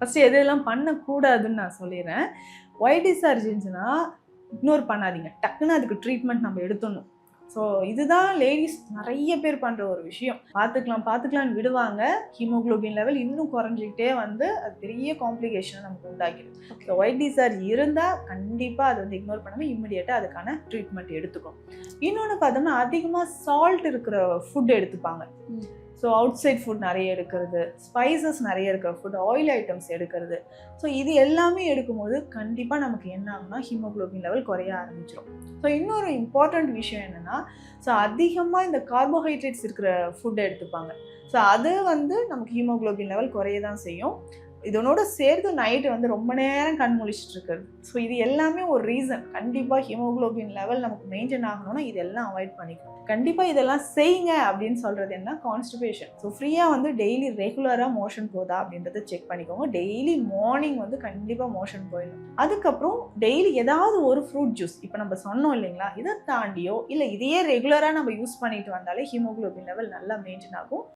First எதெல்லாம் பண்ணக்கூடாதுன்னு நான் சொல்லிடுறேன். ஒயிட் டிஸ்சார்ஜ் இருந்துச்சுன்னா இக்னோர் பண்ணாதீங்க. டக்குன்னு அதுக்கு ட்ரீட்மெண்ட் நம்ம எடுத்துடணும். ஸோ இதுதான் லேடிஸ் நிறைய பேர் பண்ணுற ஒரு விஷயம். பார்த்துக்கலான்னு விடுவாங்க. ஹீமோகுளோபின் லெவல் இன்னும் குறைஞ்சிக்கிட்டே வந்து அது பெரிய காம்ப்ளிகேஷனை நமக்கு உண்டாக்கிடும். ஸோ ஒயிட் டிஸ்சார்ஜ் இருந்தால் கண்டிப்பாக அதை வந்து இக்னோர் பண்ணாமல் இம்மிடியேட்டாக அதுக்கான ட்ரீட்மெண்ட் எடுத்துக்கணும். இன்னொன்று பார்த்தோம்னா அதிகமாக சால்ட் இருக்கிற ஃபுட் எடுத்துப்பாங்க. ஸோ அவுட் சைட் ஃபுட் நிறைய எடுக்கிறது, ஸ்பைசஸ் நிறைய இருக்கிற ஃபுட், ஆயில் ஐட்டம்ஸ் எடுக்கிறது. ஸோ இது எல்லாமே எடுக்கும்போது கண்டிப்பாக நமக்கு என்ன ஆகும்னா ஹீமோகுளோபின் லெவல் குறைய ஆரம்பிச்சிடும். ஸோ இன்னொரு இம்பார்ட்டண்ட் விஷயம் என்னென்னா, ஸோ அதிகமாக இந்த கார்போஹைட்ரேட்ஸ் இருக்கிற ஃபுட்டை எடுத்துப்பாங்க. ஸோ அது வந்து நமக்கு ஹீமோகுளோபின் லெவல் குறைய தான் செய்யும். இதனோட சேர்த்து நைட்டு வந்து ரொம்ப நேரம் கண் முழிச்சிட்டு இருக்கிறது. ஸோ இது எல்லாமே ஒரு ரீசன். கண்டிப்பாக ஹீமோகுளோபின் லெவல் நமக்கு மெயின்டைன் ஆகணும்னா இதெல்லாம் அவாய்ட் பண்ணிக்கணும். கண்டிப்பாக இதெல்லாம் செய்யுங்க அப்படின்னு சொல்கிறது என்ன, கான்ஸ்டிபேஷன். ஸோ ஃப்ரீயாக வந்து டெய்லி ரெகுலராக மோஷன் போதா அப்படின்றத செக் பண்ணிக்கோங்க. டெய்லி மார்னிங் வந்து கண்டிப்பாக மோஷன் போயிடும். அதுக்கப்புறம் டெய்லி ஏதாவது ஒரு ஃப்ரூட் ஜூஸ், இப்போ நம்ம சொன்னோம் இல்லைங்களா, இதை தாண்டியோ இல்லை இதையே ரெகுலராக நம்ம யூஸ் பண்ணிட்டு வந்தாலே ஹீமோகுளோபின் லெவல் நல்லா மெயின்டைன் ஆகும்.